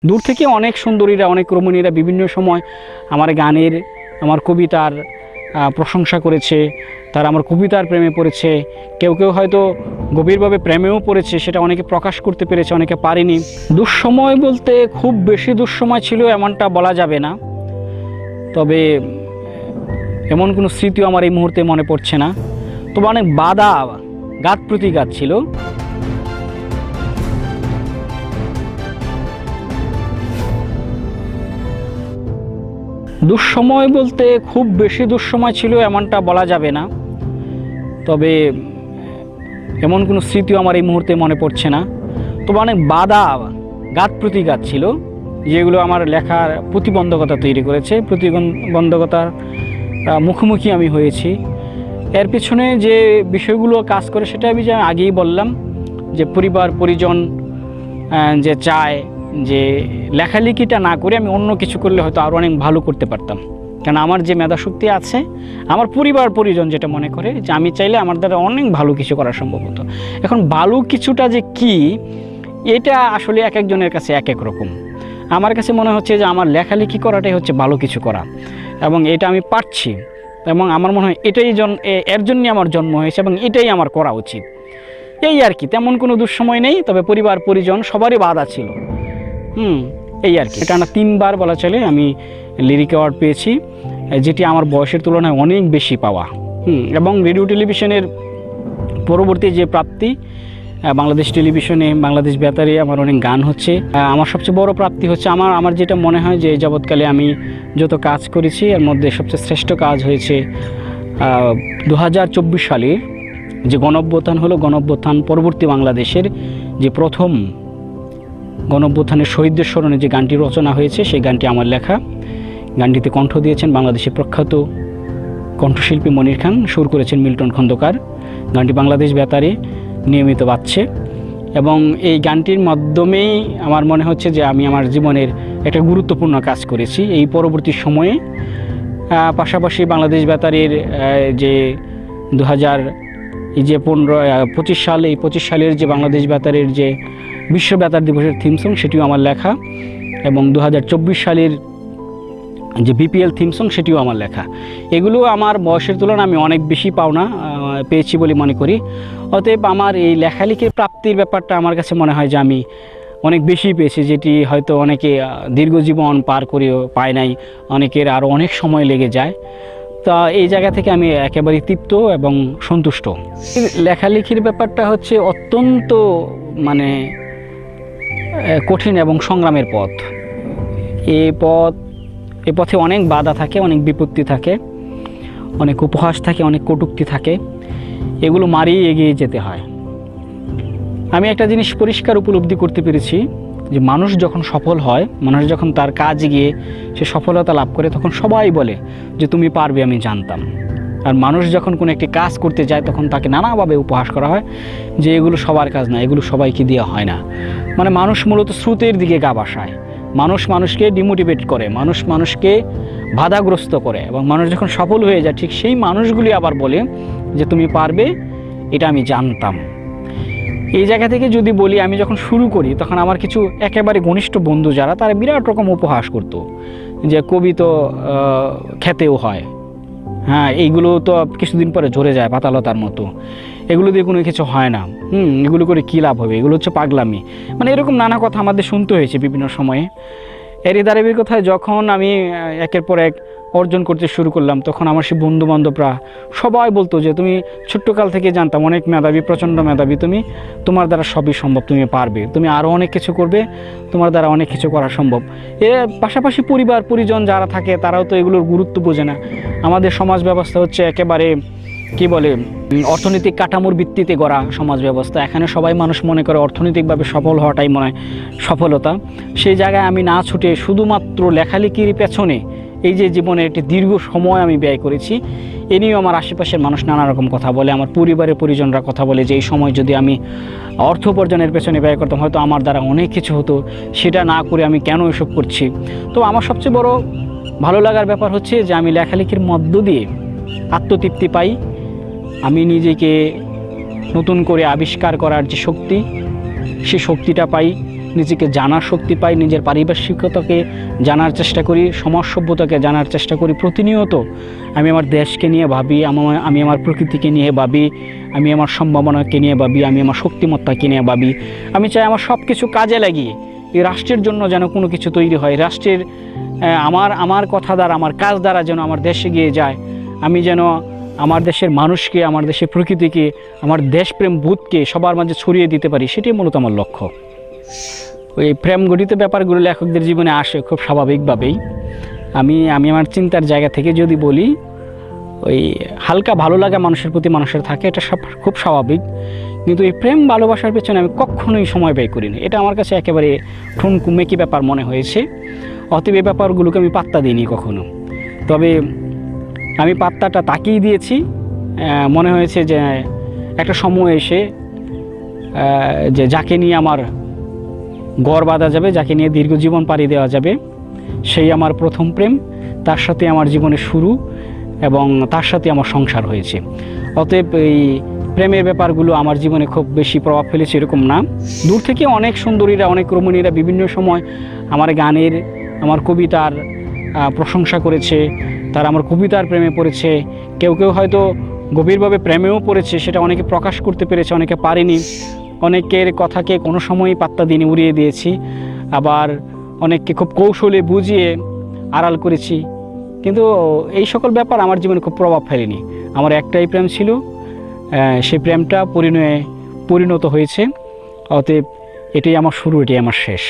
দূর থেকে অনেক সুন্দরীরা, অনেক রমণীরা বিভিন্ন সময় আমার গানের, আমার কবিতার প্রশংসা করেছে। তারা আমার কবিতার প্রেমে পড়েছে। কেউ কেউ হয়তো গভীরভাবে প্রেমেও পড়েছে, সেটা অনেকে প্রকাশ করতে পেরেছে, অনেকে পারেনি। দুঃসময় বলতে খুব বেশি দুঃসময় ছিল এমনটা বলা যাবে না, তবে এমন কোনো স্মৃতিও আমার এই মুহূর্তে মনে পড়ছে না। তবে অনেক বাধা, ঘাত প্রতিঘাত ছিল। দুঃসময় বলতে খুব বেশি দুঃসময় ছিল এমনটা বলা যাবে না, তবে এমন কোনো স্মৃতিও আমার এই মুহূর্তে মনে পড়ছে না। তবে অনেক বাধা, ঘাত প্রতিঘাত ছিল, যেগুলো আমার লেখার প্রতিবন্ধকতা তৈরি করেছে। প্রতিবন্ধকতার মুখোমুখি আমি হয়েছি। এর পিছনে যে বিষয়গুলো কাজ করে সেটা আমি আগেই বললাম, যে পরিবার পরিজন যে চায় যে লেখালেখিটা না করে আমি অন্য কিছু করলে হয়তো আরও অনেক ভালো করতে পারতাম। কারণ আমার যে মেধাশক্তি আছে, আমার পরিবার পরিজন যেটা মনে করে যে আমি চাইলে আমার দ্বারা অনেক ভালো কিছু করা সম্ভব হতো। এখন ভালো কিছুটা যে কি, এটা আসলে এক একজনের কাছে এক এক রকম। আমার কাছে মনে হচ্ছে যে আমার লেখালেখি করাটাই হচ্ছে ভালো কিছু করা, এবং এটা আমি পারছি, এবং আমার মনে হয় এটাই এর জন্যই আমার জন্ম হয়েছে এবং এটাই আমার করা উচিত। এই আর কি, তেমন কোনো দুঃসময় নেই, তবে পরিবার পরিজন সবারই বাধা ছিল। এই আর কি। এটা না 3বার বলা চলে আমি লিরিক অ্যাওয়ার্ড পেয়েছি, যেটি আমার বয়সের তুলনায় অনেক বেশি পাওয়া। এবং রেডিও টেলিভিশনের পরবর্তী যে প্রাপ্তি, বাংলাদেশ টেলিভিশনে, বাংলাদেশ বেতারে আমার অনেক গান হচ্ছে। আমার সবচেয়ে বড় প্রাপ্তি হচ্ছে আমার যেটা মনে হয় যে যাবৎকালে আমি যত কাজ করেছি এর মধ্যে সবচেয়ে শ্রেষ্ঠ কাজ হয়েছে 2024 সালের যে গণঅভ্যুত্থান হলো, গণঅভ্যুত্থান পরবর্তী বাংলাদেশের যে প্রথম গণঅভ্যুত্থানের শহীদদের স্মরণে যে গানটি রচনা হয়েছে, সেই গানটি আমার লেখা। গানটিতে কণ্ঠ দিয়েছেন বাংলাদেশের প্রখ্যাত কণ্ঠশিল্পী মনির খান, সুর করেছেন মিল্টন খন্দকার। গানটি বাংলাদেশ বেতারে নিয়মিত বাজছে, এবং এই গানটির মাধ্যমেই আমার মনে হচ্ছে যে আমি আমার জীবনের একটা গুরুত্বপূর্ণ কাজ করেছি এই পরবর্তী সময়ে। পাশাপাশি বাংলাদেশ বেতারের যে 2025 সাল, এই 25 সালের যে বাংলাদেশ বেতারের যে বিশ্ব বেতার দিবসের থিম সং, সেটিও আমার লেখা, এবং 2024 সালের যে বিপিএল থিম সং, সেটিও আমার লেখা। এগুলো আমার বয়সের তুলনায় আমি অনেক বেশি পাওনা পেয়েছি বলে মনে করি। অতএব আমার এই লেখালেখির প্রাপ্তির ব্যাপারটা আমার কাছে মনে হয় যে আমি অনেক বেশি পেয়েছি, যেটি হয়তো অনেকে দীর্ঘ জীবন পার করেও পায় নাই, অনেকের আরও অনেক সময় লেগে যায়। তা এই জায়গা থেকে আমি একেবারেই তৃপ্ত এবং সন্তুষ্ট। লেখালেখির ব্যাপারটা হচ্ছে অত্যন্ত কঠিন এবং সংগ্রামের পথ। এ পথে অনেক বাধা থাকে, অনেক বিপত্তি থাকে, অনেক উপহাস থাকে, অনেক কটূক্তি থাকে। এগুলো মারিয়ে এগিয়ে যেতে হয়। আমি একটা জিনিস পরিষ্কার উপলব্ধি করতে পেরেছি, যে মানুষ যখন সফল হয়, মানুষ যখন তার কাজ গিয়ে সে সফলতা লাভ করে, তখন সবাই বলে যে তুমি পারবে, আমি জানতাম। আর মানুষ যখন কোনো একটি কাজ করতে যায়, তখন তাকে নানাভাবে উপহাস করা হয় যে এগুলো সবার কাজ না, এগুলো সবাইকে দেওয়া হয় না। মানুষ মূলত স্রোতের দিকে গা ভাসায়, মানুষ মানুষকে ডিমোটিভেট করে, মানুষ মানুষকে বাধাগ্রস্ত করে, এবং মানুষ যখন সফল হয়ে যায়, ঠিক সেই মানুষগুলি আবার বলে যে তুমি পারবে, এটা আমি জানতাম। এই জায়গা থেকে যদি বলি, আমি যখন শুরু করি তখন আমার কিছু একেবারে ঘনিষ্ঠ বন্ধু যারা, তারা বিরাট রকম উপহাস করতো যে কবি তো খেতেও হয়, হ্যাঁ এইগুলো তো কিছুদিন পরে ঝরে যায় পাতালতার মতো, এগুলো দিয়ে কোনো কিছু হয় না, এগুলো করে কী লাভ হবে, এগুলো হচ্ছে পাগলামি। এরকম নানা কথা আমাদের শুনতে হয়েছে বিভিন্ন সময়ে। এরই ধারাবাহিকতায় যখন আমি একের পর এক অর্জন করতে শুরু করলাম, তখন আমার সেই বন্ধুবান্ধবরা সবাই বলতো যে তুমি ছোট্টকাল থেকে জানতাম অনেক মেধাবী, প্রচণ্ড মেধাবী তুমি, তোমার দ্বারা সবই সম্ভব, তুমি পারবে, তুমি আরও অনেক কিছু করবে, তোমার দ্বারা অনেক কিছু করা সম্ভব। এর পাশাপাশি পরিবার পরিজন যারা থাকে, তারাও তো এগুলোর গুরুত্ব বোঝে না। আমাদের সমাজ ব্যবস্থা হচ্ছে একেবারে অর্থনৈতিক কাঠামোর ভিত্তিতে গড়া সমাজ ব্যবস্থা। এখানে সবাই মানুষ মনে করে অর্থনৈতিকভাবে সফল হওয়াটাই মনে হয় সফলতা। সেই জায়গায় আমি না ছুটে শুধুমাত্র লেখালেখির পেছনে এই যে জীবনে একটি দীর্ঘ সময় আমি ব্যয় করেছি, এ নিয়েও আমার আশেপাশের মানুষ নানা রকম কথা বলে, আমার পরিবারের পরিজনরা কথা বলে যে এই সময় যদি আমি অর্থ উপার্জনের পেছনে ব্যয় করতাম, হয়তো আমার দ্বারা অনেক কিছু হতো, সেটা না করে আমি কেন এসব করছি। তো আমার সবচেয়ে বড় ভালো লাগার ব্যাপার হচ্ছে যে আমি লেখালেখির মধ্য দিয়ে আত্মতৃপ্তি পাই, আমি নিজেকে নতুন করে আবিষ্কার করার যে শক্তি, সেই শক্তিটা পাই, নিজেকে জানার শক্তি পাই, নিজের পারিপার্শ্বিকতাকে জানার চেষ্টা করি, সমাজ সভ্যতাকে জানার চেষ্টা করি। প্রতিনিয়ত আমি আমার দেশকে নিয়ে ভাবি, আমি আমার প্রকৃতিকে নিয়ে ভাবি, আমি আমার সম্ভাবনাকে নিয়ে ভাবি, আমি আমার শক্তিমত্তাকে নিয়ে ভাবি। আমি চাই আমার সব কিছু কাজে লাগিয়ে এই রাষ্ট্রের জন্য যেন কোনো কিছু তৈরি হয়, রাষ্ট্রের আমার কথা দ্বারা, আমার কাজ দ্বারা যেন আমার দেশ এগিয়ে যায়। আমি যেন আমার দেশের মানুষকে, আমার দেশের প্রকৃতিকে, আমার দেশপ্রেম বোধকে সবার মাঝে ছড়িয়ে দিতে পারি, সেটাই মূলত আমার লক্ষ্য। ওই প্রেম গঠিত ব্যাপারগুলো লেখকদের জীবনে আসে খুব স্বাভাবিকভাবেই। আমি আমার চিন্তার জায়গা থেকে যদি বলি, ওই হালকা ভালো লাগা মানুষের প্রতি মানুষের থাকে, এটা খুব স্বাভাবিক। কিন্তু এই প্রেম ভালোবাসার পেছনে আমি কখনোই সময় ব্যয় করিনি। এটা আমার কাছে একেবারে ঠুনকু মেকি ব্যাপার মনে হয়েছে। অতএব এই ব্যাপারগুলোকে আমি পাত্তা দিইনি কখনো। তবে আমি পাত্তাটা তাকিয়ে দিয়েছি, মনে হয়েছে যে একটা সময় এসে যে যাকে নিয়ে আমার গড় বাঁধা যাবে, যাকে নিয়ে দীর্ঘ জীবন পাড়ি দেওয়া যাবে, সেই আমার প্রথম প্রেম। তার সাথে আমার জীবনের শুরু এবং তার সাথে আমার সংসার হয়েছে। অতএব এই প্রেমের ব্যাপারগুলো আমার জীবনে খুব বেশি প্রভাব ফেলেছে এরকম না। দূর থেকে অনেক সুন্দরীরা, অনেক রমণীরা বিভিন্ন সময় আমার গানের, আমার কবিতার প্রশংসা করেছে, তারা আমার কবিতার প্রেমে পড়েছে। কেউ কেউ হয়তো গভীরভাবে প্রেমেও পড়েছে, সেটা অনেকে প্রকাশ করতে পেরেছে, অনেকে পারেনি। অনেকের কথাকে কোনো সময়ই পাত্তা দিয়ে উড়িয়ে দিয়েছি, আবার অনেককে খুব কৌশলে বুঝিয়ে আড়াল করেছি। কিন্তু এই সকল ব্যাপার আমার জীবনে খুব প্রভাব ফেলেনি। আমার একটাই প্রেম ছিল, সেই প্রেমটা পরিণত হয়েছে। অতএব এটাই আমার শুরু, এটাই আমার শেষ।